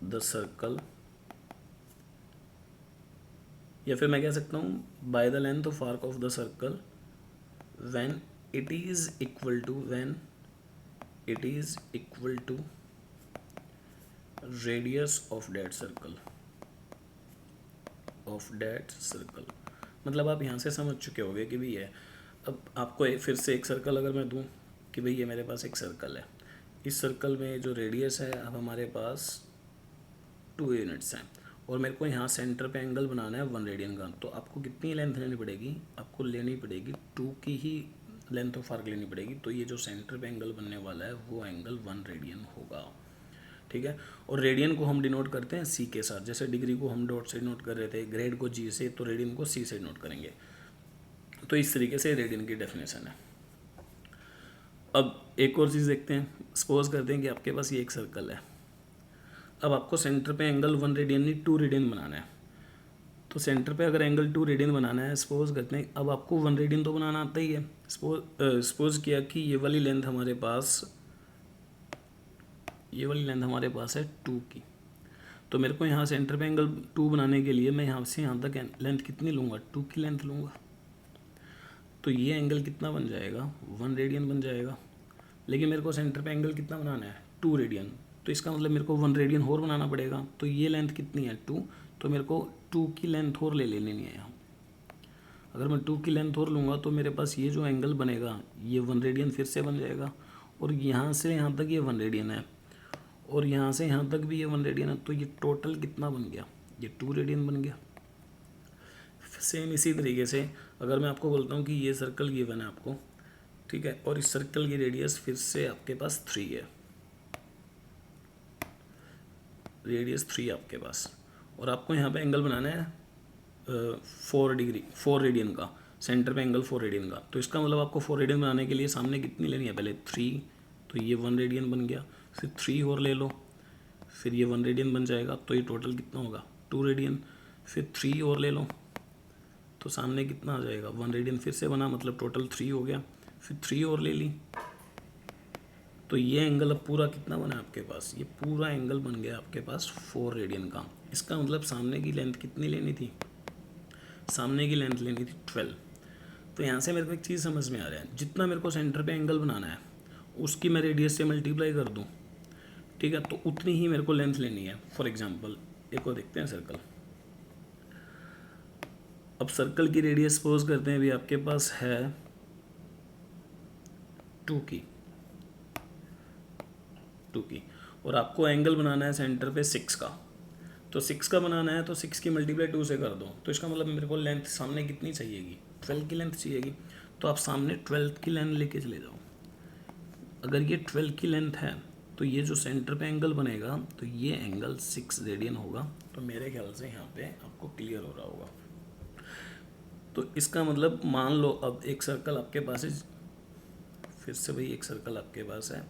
the circle या फिर मैं कह सकता हूँ by the length of arc of the circle when it is equal to radius of that circle. मतलब आप यहाँ से समझ चुके होंगे कि भाई है, अब आपको फिर से एक सर्कल अगर मैं दूँ कि भाई ये मेरे पास एक सर्कल है, इस सर्कल में जो रेडियस है अब हमारे पास 2 यूनिट्स हैं और मेरे को यहाँ सेंटर पे एंगल बनाना है 1 रेडियन का, तो आपको कितनी लेंथ लेनी पड़ेगी? आपको लेनी पड़ेगी 2 की ही लेंथ ऑफ आर्क लेनी पड़ेगी। तो ये जो सेंटर पे एंगल बनने वाला है वो एंगल 1 रेडियन होगा, ठीक है। और रेडियन को हम डिनोट करते हैं सी के साथ, जैसे डिग्री को हम डॉट से डिनोट कर रहे थे, ग्रेड को जी से, तो रेडियन को सी से डिनोट करेंगे। तो इस तरीके से रेडियन की डेफिनेशन है। अब एक और चीज़ देखते हैं। सपोज करते हैं कि आपके पास ये एक सर्कल है, अब आपको सेंटर पे एंगल 1 रेडियन नहीं 2 रेडियन बनाना है। तो सेंटर पे अगर एंगल 2 रेडियन बनाना है, सपोज करते हैं, अब आपको 1 रेडियन तो बनाना आता ही है। सपोज किया कि ये वाली लेंथ हमारे पास है 2 की, तो मेरे को यहाँ सेंटर पे एंगल 2 बनाने के लिए मैं यहाँ से यहाँ तक लेंथ कितनी लूँगा? 2 की लेंथ लूँगा। तो ये एंगल कितना बन जाएगा? 1 रेडियन बन जाएगा। लेकिन मेरे को सेंटर पे एंगल कितना बनाना है? 2 रेडियन। तो इसका मतलब मेरे को 1 रेडियन और बनाना पड़ेगा। तो ये लेंथ कितनी है? 2। तो मेरे को 2 की लेंथ और ले लेनी है यहाँ। अगर मैं 2 की लेंथ और लूँगा तो मेरे पास ये जो एंगल बनेगा ये 1 रेडियन फिर से बन जाएगा। और यहाँ से यहाँ तक ये 1 रेडियन है और यहाँ से यहाँ तक भी ये 1 रेडियन है। तो ये टोटल कितना बन गया? ये 2 रेडियन बन गया। सेम इसी तरीके से अगर मैं आपको बोलता हूँ कि ये सर्कल गिवन है आपको, ठीक है, और इस सर्कल की रेडियस फिर से आपके पास 3 है, रेडियस 3 आपके पास, और आपको यहाँ पे एंगल बनाना है 4 रेडियन का, सेंटर पे एंगल 4 रेडियन का। तो इसका मतलब आपको 4 रेडियन बनाने के लिए सामने कितनी लेनी है? पहले 3, तो ये 1 रेडियन बन गया, फिर 3 और ले लो, फिर ये 1 रेडियन बन जाएगा। तो ये टोटल कितना होगा? 2 रेडियन। फिर 3 और ले लो, तो सामने कितना आ जाएगा? 1 रेडियन फिर से बना, मतलब टोटल 3 हो गया। फिर 3 और ले ली, तो ये एंगल अब पूरा कितना बना आपके पास? ये पूरा एंगल बन गया आपके पास 4 रेडियन का। इसका मतलब सामने की लेंथ कितनी लेनी थी? सामने की लेंथ लेनी थी 12। तो यहाँ से मेरे को एक चीज़ समझ में आ रहा है, जितना मेरे को सेंटर पे एंगल बनाना है उसकी मैं रेडियस से मल्टीप्लाई कर दूँ, ठीक है, तो उतनी ही मेरे को लेंथ लेनी है। फॉर एग्जाम्पल एक और देखते हैं सर्कल। अब सर्कल की रेडियस सपोज करते हैं अभी आपके पास है 2 की, और आपको एंगल बनाना है सेंटर पे 6 का। तो 6 का बनाना है तो 6 की मल्टीप्लाई 2 से कर दो, तो इसका मतलब मेरे को लेंथ सामने कितनी चाहिएगी? 12 की लेंथ चाहिएगी। तो आप सामने 12 की लेंथ लेके चले जाओ। अगर ये 12 की लेंथ है तो ये जो सेंटर पे एंगल बनेगा तो ये एंगल 6 रेडियन होगा। तो मेरे ख्याल से यहाँ पे आपको क्लियर हो रहा होगा। तो इसका मतलब मान लो अब एक सर्कल आपके पास है, फिर से भाई एक सर्कल आपके पास है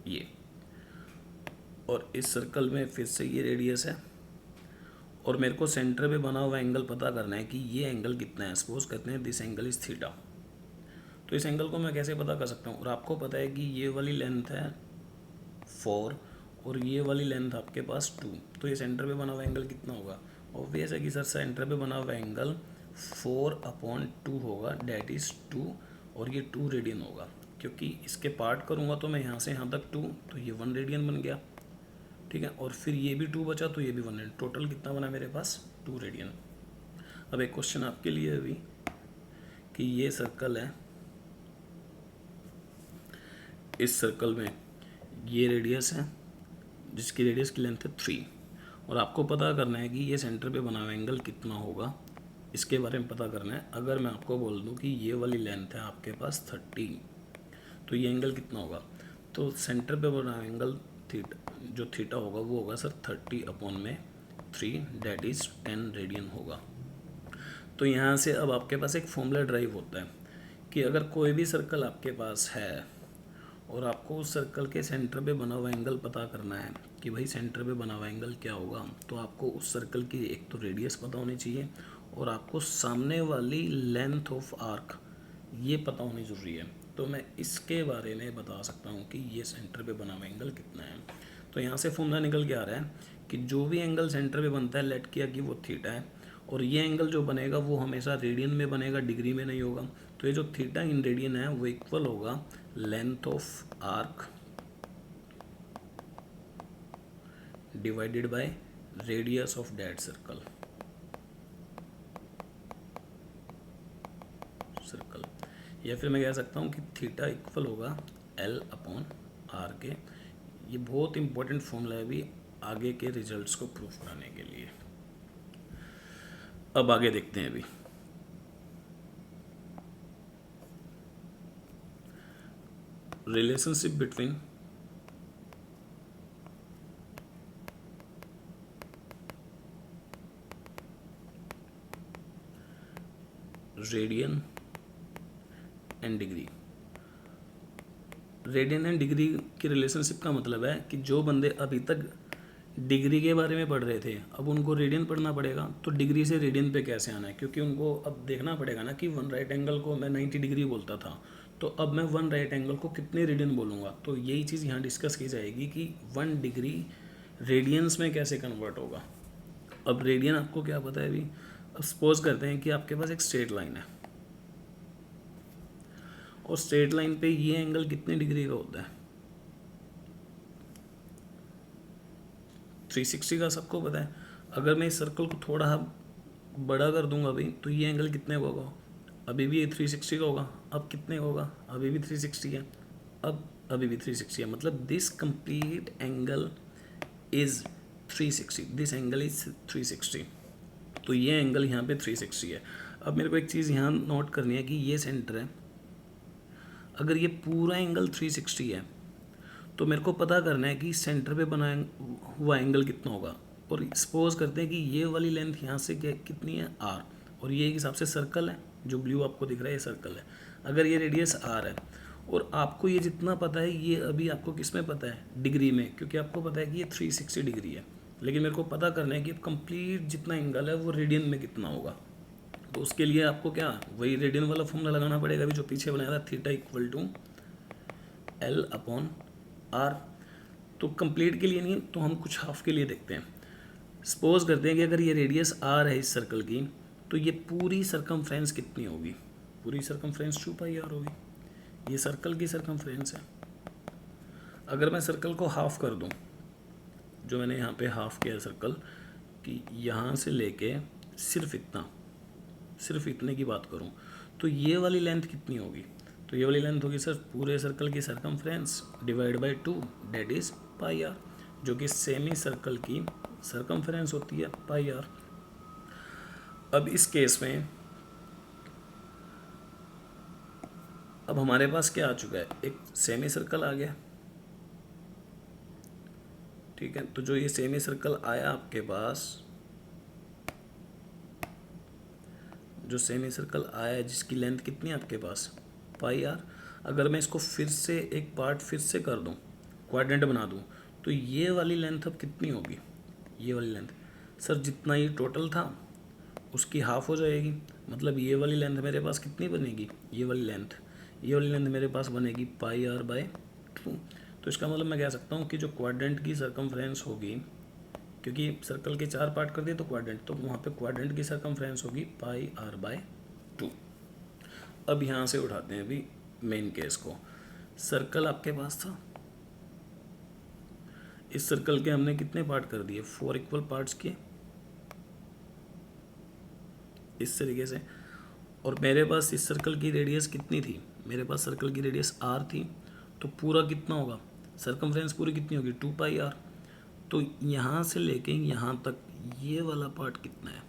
ये, और इस सर्कल में फिर से ये रेडियस है, और मेरे को सेंटर पे बना हुआ एंगल पता करना है कि ये एंगल कितना है। सपोज करते हैं दिस एंगल इज थीटा। तो इस एंगल को मैं कैसे पता कर सकता हूँ? और आपको पता है कि ये वाली लेंथ है 4 और ये वाली लेंथ आपके पास 2, तो ये सेंटर पे बना हुआ एंगल कितना होगा? ऑब्वियस है कि सर सेंटर पे बना हुआ एंगल 4/2 होगा, डेट इज़ 2, और ये 2 रेडियन होगा, क्योंकि इसके पार्ट करूँगा तो मैं यहाँ से यहाँ तक 2, तो ये 1 रेडियन बन गया, ठीक है, और फिर ये भी 2 बचा तो ये भी 1 रेडियन, टोटल कितना बना मेरे पास? 2 रेडियन। अब एक क्वेश्चन आपके लिए अभी कि ये सर्कल है, इस सर्कल में ये रेडियस है जिसकी रेडियस की लेंथ है 3, और आपको पता करना है कि ये सेंटर पे बना हुआ एंगल कितना होगा, इसके बारे में पता करना है। अगर मैं आपको बोल दूं कि ये वाली लेंथ है आपके पास 30, तो ये एंगल कितना होगा? तो सेंटर पे बना हुआ एंगल जो थीटा होगा वो होगा सर 30/3, डेट इज़ 10 रेडियन होगा। तो यहाँ से अब आपके पास एक फॉर्मूला ड्राइव होता है कि अगर कोई भी सर्कल आपके पास है और आपको उस सर्कल के सेंटर पे बना हुआ एंगल पता करना है कि भाई सेंटर पे बना हुआ एंगल क्या होगा, तो आपको उस सर्कल की एक तो रेडियस पता होनी चाहिए और आपको सामने वाली लेंथ ऑफ आर्क ये पता होनी ज़रूरी है। तो मैं इसके बारे में बता सकता हूँ कि ये सेंटर पे बना हुआ एंगल कितना है। तो यहाँ से फॉर्मूला निकल के आ रहा है कि जो भी एंगल सेंटर पे बनता है, लेट किया कि वो थीटा है, और ये एंगल जो बनेगा वो हमेशा रेडियन में बनेगा, डिग्री में नहीं होगा। तो ये जो थीटा इन रेडियन है वो इक्वल होगा length of arc divided by radius of that circle. या फिर मैं कह सकता हूँ कि थीटा इक्वल होगा L अपॉन आर के। ये बहुत इंपॉर्टेंट फॉर्मूला है अभी आगे के रिजल्ट्स को प्रूफ कराने के लिए। अब आगे देखते हैं अभी। Relationship between radian and degree. Radian and degree की रिलेशनशिप का मतलब है कि जो बंदे अभी तक डिग्री के बारे में पढ़ रहे थे अब उनको रेडियन पढ़ना पड़ेगा, तो डिग्री से रेडियन पे कैसे आना है, क्योंकि उनको अब देखना पड़ेगा ना कि वन राइट एंगल को मैं 90 डिग्री बोलता था, तो अब मैं वन राइट एंगल को कितने रेडियन बोलूँगा। तो यही चीज़ यहाँ डिस्कस की जाएगी कि 1 डिग्री रेडियंस में कैसे कन्वर्ट होगा। अब रेडियन आपको क्या पता है अभी। अब सपोज करते हैं कि आपके पास एक स्ट्रेट लाइन है और स्ट्रेट लाइन पे ये एंगल कितने डिग्री का होता है, 360 का सबको पता है। अगर मैं इस सर्कल को थोड़ा बड़ा कर दूंगा अभी तो ये एंगल कितने का होगा, अभी भी ये 360 का होगा। अब कितने का होगा, अभी भी 360 है, अब अभी भी 360 है। मतलब this complete angle is 360, this angle is 360। तो ये एंगल यहाँ पे 360 है। अब मेरे को एक चीज़ यहाँ नोट करनी है कि ये सेंटर है, अगर ये पूरा एंगल 360 है तो मेरे को पता करना है कि सेंटर पे बना हुआ एंगल कितना होगा। और सपोज करते हैं कि ये वाली लेंथ यहाँ से कितनी है r, और ये एक हिसाब से सर्कल है, जो ब्लू आपको दिख रहा है ये सर्कल है। अगर ये रेडियस r है और आपको ये जितना पता है ये अभी आपको किस में पता है, डिग्री में, क्योंकि आपको पता है कि ये 360 डिग्री है। लेकिन मेरे को पता करना है कि कंप्लीट जितना एंगल है वो रेडियन में कितना होगा। तो उसके लिए आपको क्या वही रेडियन वाला फॉर्मूला लगाना पड़ेगा अभी जो पीछे बनाया था, theta equal to L upon R। तो कंप्लीट के लिए नहीं, तो हम कुछ हाफ के लिए देखते हैं। सपोज करते हैं कि अगर ये रेडियस R है इस सर्कल की, तो ये पूरी सरकमफ्रेंस कितनी होगी, पूरी सरकमफ्रेंस 2πr होगी। ये सर्कल की सरकमफ्रेंस है। अगर मैं सर्कल को हाफ कर दूं, जो मैंने यहाँ पे हाफ किया सर्कल कि यहाँ से लेके सिर्फ इतने की बात करूँ, तो ये वाली लेंथ कितनी होगी, तो ये वाली लेंथ होगी सर पूरे सर्कल की circumference divide by 2, that is πr, जो कि सेमी सर्कल की सरकमफ्रेंस होती है πr। अब इस केस में अब हमारे पास क्या आ चुका है, एक सेमी सर्कल आ गया। ठीक है, तो जो ये सेमी सर्कल आया आपके पास, जो सेमी सर्कल आया जिसकी लेंथ कितनी है आपके पास πr, अगर मैं इसको फिर से एक पार्ट फिर से कर दूं, क्वाड्रेंट बना दूं, तो ये वाली लेंथ अब कितनी होगी, ये वाली लेंथ सर जितना ये टोटल था उसकी हाफ हो जाएगी। मतलब ये वाली लेंथ मेरे पास कितनी बनेगी, ये वाली लेंथ मेरे पास बनेगी πr/2। तो इसका मतलब मैं कह सकता हूँ कि जो क्वाड्रेंट की सरकमफ्रेंस होगी, क्योंकि सर्कल के 4 पार्ट कर दिए तो क्वाड्रेंट, तो वहाँ पे क्वाड्रेंट की सरकमफ्रेंस होगी πr/2। अब यहाँ से उठाते हैं अभी मेन केस को। सर्कल आपके पास था, इस सर्कल के हमने कितने पार्ट कर दिए, 4 इक्वल पार्ट्स किए इस तरीके से। और मेरे पास इस सर्कल की रेडियस कितनी थी, मेरे पास सर्कल की रेडियस r थी, तो पूरा कितना होगा, सरकमफ्रेंस पूरी कितनी होगी 2πr। तो यहाँ से लेके यहाँ तक ये वाला पार्ट कितना है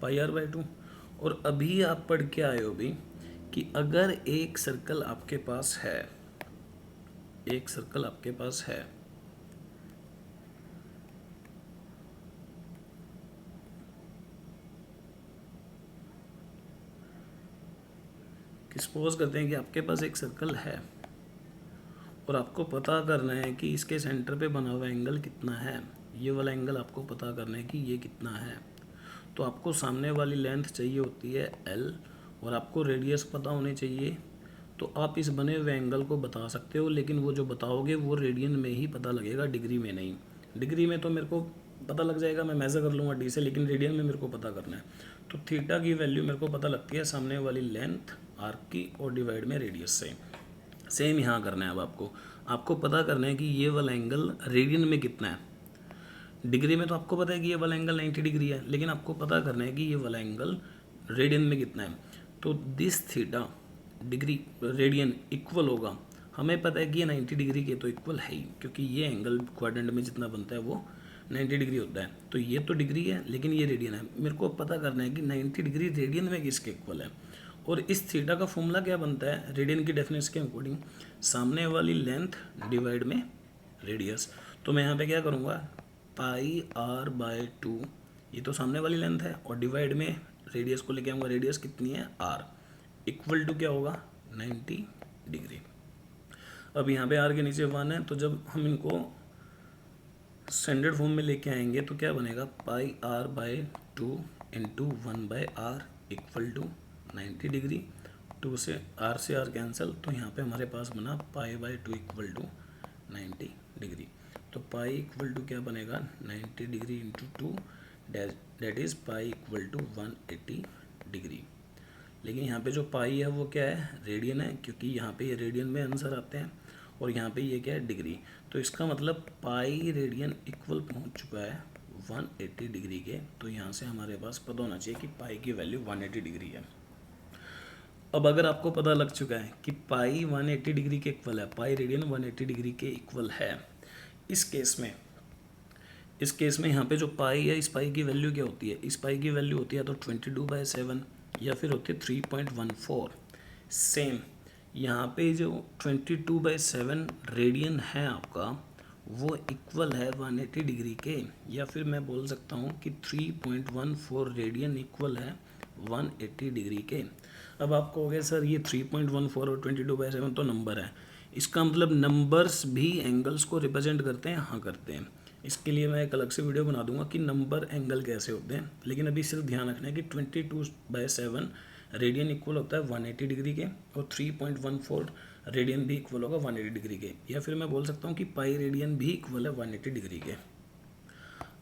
πr/2। और अभी आप पढ़ के आए हो भी कि अगर एक सर्कल आपके पास है, एक सर्कल आपके पास है, कि सपोज करते हैं कि आपके पास एक सर्कल है और आपको पता करना है कि इसके सेंटर पे बना हुआ एंगल कितना है, ये वाला एंगल आपको पता करना है कि ये कितना है। तो आपको सामने वाली लेंथ चाहिए होती है L और आपको रेडियस पता होनी चाहिए। तो आप इस बने हुए एंगल को बता सकते हो, लेकिन वो जो बताओगे वो रेडियन में ही पता लगेगा, डिग्री में नहीं। डिग्री में तो मेरे को पता लग जाएगा, मैं मेज़र कर लूँगा डी से, लेकिन रेडियन में मेरे को पता करना है। तो थीटा की वैल्यू मेरे को पता लगती है सामने वाली लेंथ आर्क की और डिवाइड में रेडियस से। सेम यहाँ करना है। अब आपको पता करना है कि ये वाला एंगल रेडियन में कितना है। डिग्री में तो आपको पता है कि ये वाला एंगल 90 डिग्री है, लेकिन आपको पता करना है कि ये वाला एंगल रेडियन में कितना है। तो this theta degree radian equal होगा, हमें पता है कि ये 90 डिग्री के तो इक्वल है ही, क्योंकि ये एंगल क्वाड्रेंट में जितना बनता है वो 90 डिग्री होता है। तो ये तो डिग्री है, लेकिन ये रेडियन है। मेरे को पता करना है कि 90 डिग्री रेडियन में किसके इक्वल है। और इस थीटा का फॉर्मूला क्या बनता है रेडियन की डेफिनेशन के अकॉर्डिंग, सामने वाली लेंथ डिवाइड में रेडियस। तो मैं यहाँ पे क्या करूँगा, पाई आर बाय 2, ये तो सामने वाली लेंथ है, और डिवाइड में रेडियस को लेके आऊँगा। रेडियस कितनी है आर, इक्वल टू क्या होगा 90 डिग्री। अब यहाँ पे आर के नीचे 1 है, तो जब हम इनको स्टैंडर्ड फॉर्म में लेके आएंगे तो क्या बनेगा, pi R by 2 into 1 by R equal to 90 degree. 2 से आर कैंसिल, तो यहाँ पे हमारे पास बना pi by 2 equal to 90 degree. तो पाई इक्वल टू क्या बनेगा 90 degree into 2, that is pi equal to 180 degree. लेकिन यहाँ पे जो पाई है वो क्या है रेडियन है, क्योंकि यहाँ पे ये रेडियन में आंसर आते हैं, और यहाँ पे ये क्या है डिग्री। तो इसका मतलब पाई रेडियन इक्वल पहुँच चुका है 180 डिग्री के। तो यहाँ से हमारे पास पता होना चाहिए कि पाई की वैल्यू 180 डिग्री है। अब अगर आपको पता लग चुका है कि पाई 180 डिग्री के इक्वल है, पाई रेडियन 180 डिग्री के इक्वल है, इस केस में यहाँ पे जो पाई है, इस पाई की वैल्यू क्या होती है, इस पाई की वैल्यू होती है तो 22/7 या फिर होती है 3.14। सेम यहाँ पे जो 22/7 रेडियन है आपका, वो इक्वल है 180 डिग्री के, या फिर मैं बोल सकता हूँ कि 3.14 रेडियन इक्वल है 180 डिग्री के। अब आप कहोगे सर ये 3.14 और 22/7 तो नंबर है, इसका मतलब नंबर्स भी एंगल्स को रिप्रेजेंट करते हैं? हाँ करते हैं। इसके लिए मैं एक अलग से वीडियो बना दूंगा कि नंबर एंगल कैसे होते हैं, लेकिन अभी सिर्फ ध्यान रखना है कि 22/7 रेडियन इक्वल होता है 180 डिग्री के, और 3.14 रेडियन भी इक्वल होगा 180 डिग्री के, या फिर मैं बोल सकता हूँ कि पाई रेडियन भी इक्वल है 180 डिग्री के।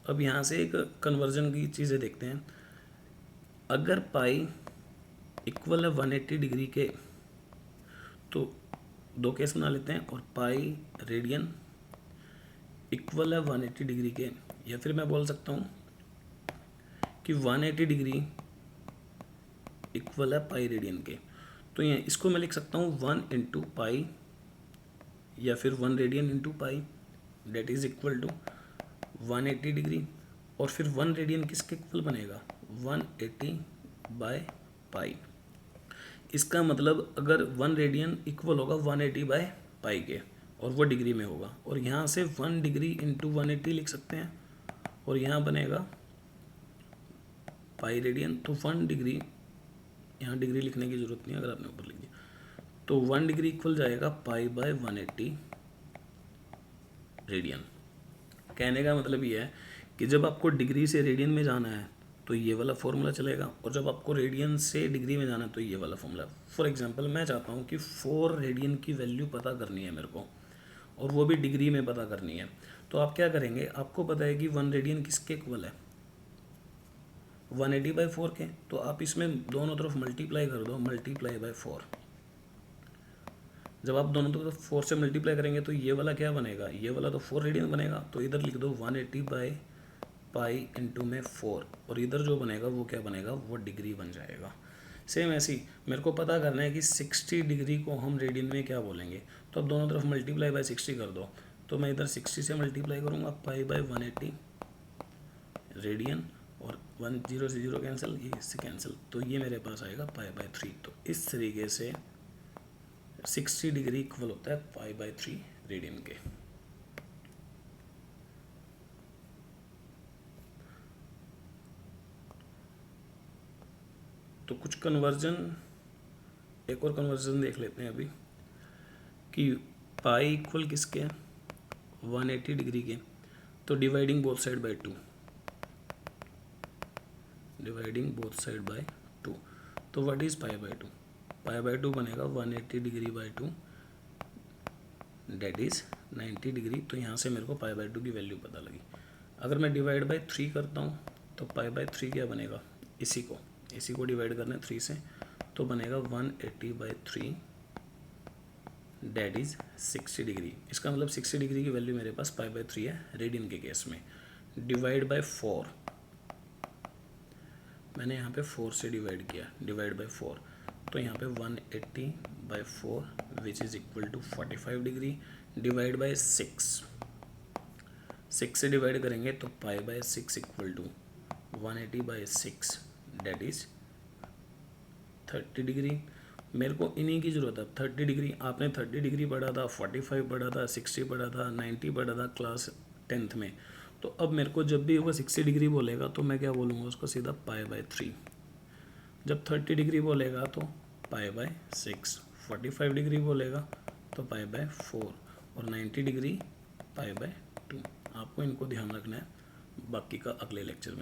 अब यहाँ से एक कन्वर्जन की चीज़ें देखते हैं। अगर पाई इक्वल है 180 डिग्री के तो दो केस बना लेते हैं, और पाई रेडियन इक्वल है 180 डिग्री के, या फिर मैं बोल सकता हूँ कि 180 डिग्री इक्वल है पाई रेडियन के। तो ये इसको मैं लिख सकता हूँ 1 इंटू पाई, या फिर 1 radian into pi, that is equal to 180 degree. और फिर 1 रेडियन किसके इक्वल बनेगा 180/पाई। इसका मतलब अगर 1 रेडियन इक्वल होगा 180/पाई के, और वो डिग्री में होगा, और यहाँ से 1 डिग्री इंटू 180 लिख सकते हैं, और यहाँ बनेगा पाई रेडियन। तो 1 डिग्री, यहाँ डिग्री लिखने की ज़रूरत नहीं है, अगर आपने ऊपर लिख दिया तो 1 डिग्री इक्वल जाएगा पाई/180 रेडियन। कहने का मतलब ये है कि जब आपको डिग्री से रेडियन में जाना है तो ये वाला फॉर्मूला चलेगा, और जब आपको रेडियन से डिग्री में जाना है तो ये वाला फॉर्मूला। फॉर एग्जांपल मैं चाहता हूँ कि 4 रेडियन की वैल्यू पता करनी है मेरे को, और वो भी डिग्री में पता करनी है। तो आप क्या करेंगे, आपको पता है कि 1 रेडियन किसके इक्वल है 180/4 के, तो आप इसमें दोनों तरफ मल्टीप्लाई कर दो, ×4। जब आप दोनों तरफ 4 से मल्टीप्लाई करेंगे तो ये वाला क्या बनेगा, ये वाला तो 4 रेडियन बनेगा, तो इधर लिख दो 180/पाई इंटू में 4, और इधर जो बनेगा वो क्या बनेगा, वो डिग्री बन जाएगा। सेम ऐसे ही मेरे को पता करना है कि 60 डिग्री को हम रेडियन में क्या बोलेंगे, तो अब दोनों तरफ ×60 कर दो। तो मैं इधर 60 से मल्टीप्लाई करूँगा पाई/180 रेडियन, और 1 0 से 0 कैंसिल, ये इससे कैंसिल, तो ये मेरे पास आएगा पाई/3। तो इस तरीके से 60 डिग्री इक्वल होता है पाई/3 रेडियन के। तो कुछ कन्वर्जन, एक और कन्वर्जन देख लेते हैं अभी कि पाई इक्वल किसके हैं 180 डिग्री के, तो dividing both side by 2, dividing both side by 2। तो व्हाट इज पाई/2 बनेगा 180 डिग्री/2, डेट इज 90 डिग्री, तो यहाँ से मेरे को पाई बाई 2 की वैल्यू पता लगी। अगर मैं डिवाइड बाई 3 करता हूँ तो पाई बाई 3 क्या बनेगा, इसी को डिवाइड करना है 3 से, तो बनेगा 180/3 डेट इज़ 60 डिग्री। इसका मतलब 60 डिग्री की वैल्यू मेरे पास पाई बाई 3 है रेडियन के केस में। डिवाइड बाई 4, मैंने यहाँ पे 4 से डिवाइड किया, डिवाइड बाई 4, तो यहाँ पे 180/4 which is equal to 45 degree. Divide by 6 से डिवाइड करेंगे तो pi by 6 equal to 180/6 that is 30 degree. मेरे को इन्हीं की ज़रूरत है। 30 डिग्री, आपने 30 डिग्री पढ़ा था, 45 पढ़ा था, 60 पढ़ा था, 90 पढ़ा था क्लास 10th में। तो अब मेरे को जब भी वो 60 डिग्री बोलेगा तो मैं क्या बोलूँगा उसको, सीधा पाई बाई 3। जब 30 डिग्री बोलेगा तो पाई बाई 6, 45 डिग्री बोलेगा तो पाई बाई 4 और 90 डिग्री पाई बाई 2। आपको इनको ध्यान रखना है, बाकी का अगले लेक्चर में